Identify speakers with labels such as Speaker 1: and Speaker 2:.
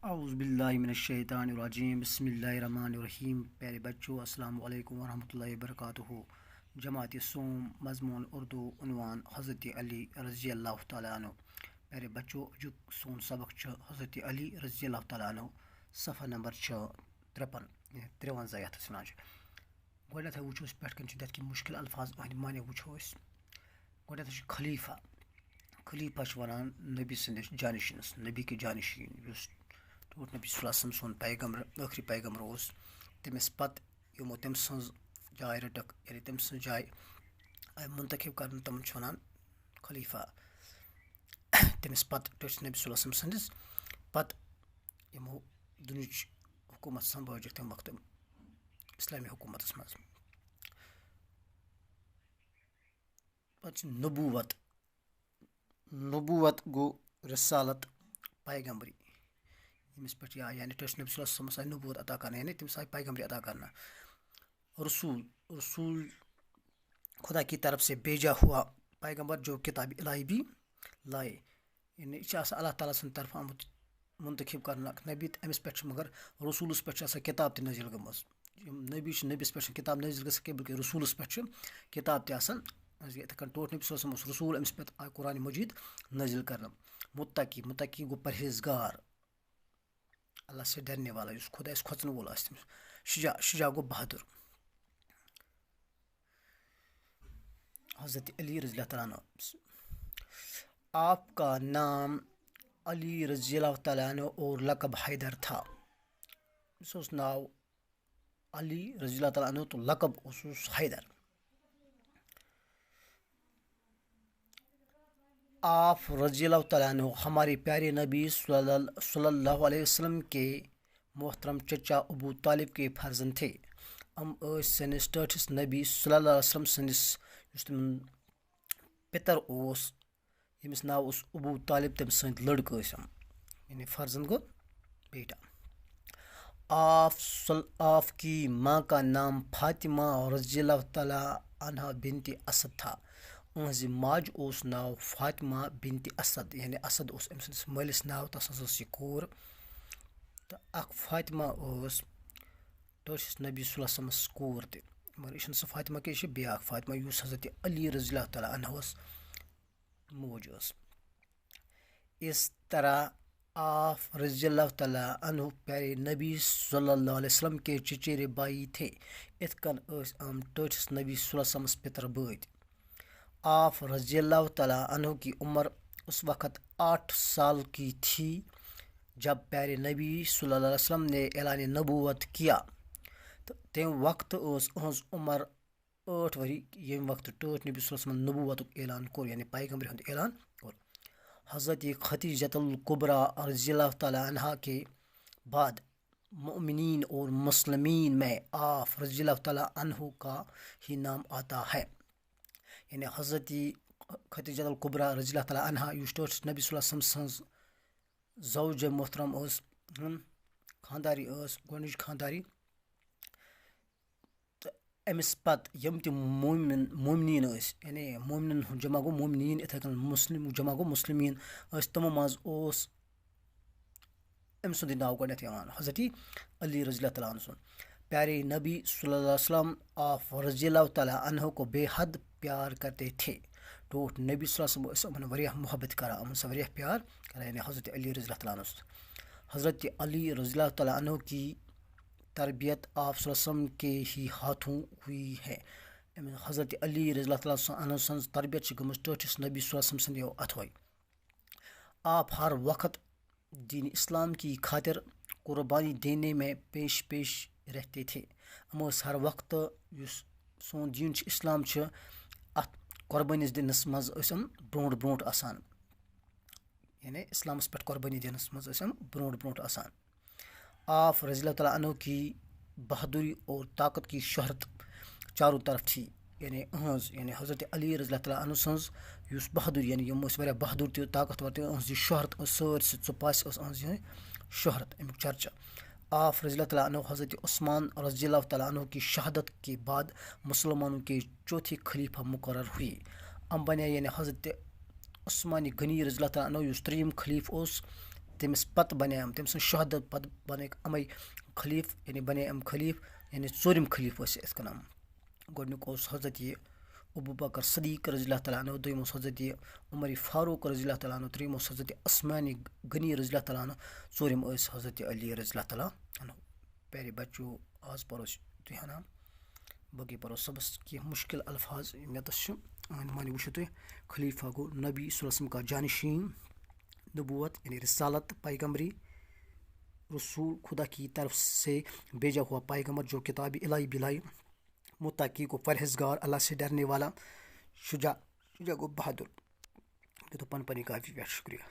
Speaker 1: اعوذ باللہ من الشیطان الرجیم بسم اللہ الرحمن الرحیم. پیارے بچوں السلام علیکم ورحمۃ اللہ وبرکاتہ. جماعت سوم مضمون اردو عنوان حضرت علی رضی اللہ تعالیٰ عنہ. پیارے بچوں جو سون سبق حضرت علی رضی اللہ تعالیٰ عنہ صفحہ نمبر 53 یتھ ونان گۄڈنیٚتھٕے وٕچھو أسۍ پٮ۪ٹھ کَنۍ چھِ تَتھ کینٛہہ مُشکِل الفاظ أہٕنٛدۍ معنے وٕچھو أسۍ. گۄڈنیٚتھٕے چھُ خلیفہ چھُ وَنان نبی سٕنٛدِس جانشیٖنَس, نبی کے جانشیٖن یُس ٹوٹھ نبی صلی اللہ علیہ وسلم سون پیغمبر ٲخری پیغمبر اوس. تٔمِس پَتہٕ یِمو تٔمۍ سٕنٛز جاے رٔٹٕکھ, یعنی تٔمۍ سٕنٛز جاے آیہِ مُنتخب کَرنہٕ, تِمَن چھِ وَنان خلیفہ. تٔمِس پَتہٕ ٹٔٹھۍ نبی صلی اللہ علیہ وسلم سٕنٛدِس پَتہٕ یِمو دُنہِچ حکوٗمت سنٛبھٲجِکھ تَمہِ وقتہٕ اِسلامی حکوٗمتَس منٛز. پَتہٕ چھِ نبوت گوٚو رِسالت پیغمبری ییٚمِس پٮ۪ٹھ یہِ آیہِ, یعنی ٹٔٹھۍ نبی صلی اللہ علیہ وسلمَس آیہِ نبوت عطا کرنہٕ, یعنی تٔمِس آیہِ پیغمبری عطا کرنہٕ. رسول خدا کی طرف سے بھیجا ہوا پیغمبر جو کتاب الہی بھی لائے, یعنی یہِ چھِ آسان اللہ تعالیٰ سٕنٛدِ طرفہٕ آمُت مُنتخب کرنہٕ اکھ نبی, تہٕ أمِس پٮ۪ٹھ چھِ مگر رسوٗلَس پٮ۪ٹھ چھِ آسان کِتاب تہِ نٲزِل گٔمٕژ. یِم نبی چھِ نبِیَس پٮ۪ٹھ چھِ کِتاب نٲزِل گژھان کینٛہہ بلکہِ رسوٗلَس پٮ۪ٹھ چھِ کِتاب تہِ آسان. یِتھَے کٔنۍ ٹوٹھ نبی صلی اللہ علیہ وسلم اوس رسوٗل, أمِس پٮ۪ٹھ آے قرآنِ مجیٖد نٲزِل کرنہٕ. مُتقی گوٚو پرہیزگار, اللہ سے ڈرنے والا, یُس خۄدایَس کھۄژَن وول آسہِ تٔمِس. شجاع گوٚو بہادُر. حضرت علی رضی اللہ تعالیٰ عنہ, آپ کا نام علی رضی اللہ تعالیٰ عنہ اور لقب حیدر تھا. أمِس اوس ناو علی رضی اللہ تعالیٰ عنہ تہٕ لقب اوسُس حیدر. آپ رضی اللہ تعالیٰ عنہ ہمارے پیارے نبی صلی اللہ علیہ وسلم کے محترم چچا ابو طالب کے فرزند تھے. یِم ٲسۍ سٲنِس ٹٲٹھِس نبی صلی اللہ علیہ وسلم سٕنٛدِس یُس تِمن پِتر اوس, ییٚمِس ناو اوس ابو طالب, تٔمۍ سٕنٛدۍ لٔڑکہٕ ٲسۍ یِم, یعنی فرزند گوٚو بیٹا. آپ کی ماں کا نام فاطمہ رضی اللہ تعالیٰ عنہ بنت اسد تھا. أہٕنٛزِ ماجہِ اوس ناو فاطمہ بنت اسد, یعنی اسد اوس أمۍ سٕنٛدِس مٲلِس ناو, تَس حظ ٲس یہِ کوٗر. تہٕ اکھ فاطمہ ٲس ٹٲٹھِس نبی صلی اللہ علیہ وسلمَس کوٗر تہِ, مگر یہِ چھِنہٕ سۄ فاطمہ کینٛہہ, یہِ چھِ بیٛاکھ فاطمہ یُس حضرت علی رضی اللہ تعالیٰ عنہَس موج ٲس. اس طرح آپ رضی اللہ تعالیٰ عنہ پیارے نبی صلی اللہ علیہ وسلم کے چچیرے بھائی تھے. یِتھ کٔنۍ ٲسۍ یِم ٹٲٹھِس نبی صلی اللہ علیہ وسلمَس پِتر بٲتۍ. آپ رضی اللہ تعالیٰ عنہ کی عمر اس وقت 8 سال کی تھی جب پیارے نبی صلی اللہ علیہ وسلم نے اعلان نبوت کیا. تہٕ تَمہِ وقتہٕ ٲس أہٕنٛز عمر 8 ؤری ییٚمہِ وقتہٕ ٹٲٹھۍ نبی صلی اللہ علیہ وسلمَن نبوتُک اعلان کوٚر, یعنی پیغمبری ہُنٛد اعلان کوٚر. حضرت خدیجۃ الکبریٰ رضی اللہ تعالیٰ عنہ کے بعد مؤمنین اور مسلمین میں آپ رضی اللہ تعالیٰ عنہ کا ہی نام آتا ہے. یعنی حضرت خدیجۃ الکبریٰ رضی اللہ تعالیٰ عنہ یُس ٹٲٹھِس نبی صلی اللہ علیہ وسلم سٕنٛز زوجہ محترم ٲس, خانداری ٲس, گۄڈنِچ خانداری. تہٕ أمِس پَتہٕ یِم تہِ مومنیٖن ٲسۍ, یعنی مومنن ہُنٛد جمع گوٚو مومنیٖن, یِتھَے کٔنۍ مُسلِم جمع گوٚو مُسلمیٖن ٲسۍ, تِمو منٛز اوس أمۍ سُنٛدُے ناو گۄڈنٮ۪تھ یِوان, حضرت علی رضی اللہ تعالیٰ عنہ سُنٛد. پیارے نبی صلی اللہ علیہ وسلم آپ رضی اللہ تعالیٰ عنہ کو بے حد پیار کرتے تھے. ٹوٹھ نبی صلی اللہ علیہ وسلم ٲسۍ یِمن واریاہ محبت کران, یِمن سۭتۍ واریاہ پیار کران, یعنی حضرت علی رضی اللہ تعالیٰ عنہ. حضرت علی رضی اللہ تعالیٰ عنہ کی تربیت آپ صلی اللہ علیہ وسلم کے ہی ہاتھوں ہوئی ہے. حضرت علی رضی اللہ تعالیٰ عنہ سٕنٛز تربیت چھِ گٔمٕژ ٹٲٹھِس نبی صلی اللہ علیہ وسلم سٕنٛدیو اَتھوَے. آپ ہر وقت دین اسلام کی خاطر قربانی دینے میں پیش رہتے تھے. یِم ٲسۍ ہر وقتہٕ یُس سون دیٖن چھُ اِسلام چھُ اَتھ قۄربٲنی دِنَس منٛز ٲسۍ یِم برونٛٹھ آسان, یعنی اِسلامَس پٮ۪ٹھ قۄربٲنی دِنَس منٛز ٲسۍ یِم برونٛٹھ آسان. آپ رضی اللہ تعالیٰ عنہ کی بہادری اور طاقت کی شہرت چاروں طرف تھی. یعنی یعنی حضرت علی رضی اللہ تعالیٰ عنہ سٕنٛز یُس بہادری, یعنی یِم ٲسۍ واریاہ بہادُر تہِ طاقتور تہِ, أہٕنٛز یہِ شہرت ٲس سٲرسٕے ژُپاسہِ ٲس أہٕنٛز یِہٕے شہرت, اَمیُک چرچہٕ. آپ رضی اللہ تعالیٰ عنہ حضرت عثمان رضی اللہ تعالیٰ عنہ کی شہادت کے بعد مسلمانوں کے چوتھے خلیفہ مقرر ہوئے. یِم بنے یعنی حضرت عثمان غنی رضی اللہ تعالیٰ عنہ یُس ترٛیٚیِم خلیٖفہٕ اوس, تٔمِس پَتہٕ بنے تٔمۍ سٕنٛز شہادت پَتہٕ بنٲیِکھ اَمے خلیٖف یعنی بنے خلیٖف یعنی ژوٗرِم خلیٖف ٲسۍ یِتھ کَنۍ گۄڈٕنیُک اوس حضرت یہِ ابوٗ بکر صدیٖق رضی اللہ تعالیٰ عنہ، دوٚیِم اوس حضرت یہِ عمر فاروق رضی اللہ تعالیٰ عنہ، ترٛیٚیِم اوس حضرت عثمان غنی رضی اللہ تعالیٰ عنہ، ژوٗرِم ٲسۍ حضرت علی رضی اللہ تعالیٰ عنہ. پیارے بچو آز پَرو أسۍ تُہۍ ہنا باقٕے پَرو صبس کینٛہہ مُشکِل الفاظ یِم ییٚتَس چھِ معنی وٕچھِو تُہۍ. خلیٖفہ گوٚو نبی صلی اللہ علیہ وسلم کا جانشین، نبوت یعنی رسالت پیغمبری، رسول خدا کی طرف سے بھیجا ہوا پیغمبر جو کتاب الہی بلائے، متقی کو پرہیزگار اللہ سے ڈرنے والا، شجاع گو بہادر. یہ تو پن پنی کافی پہ شکریہ.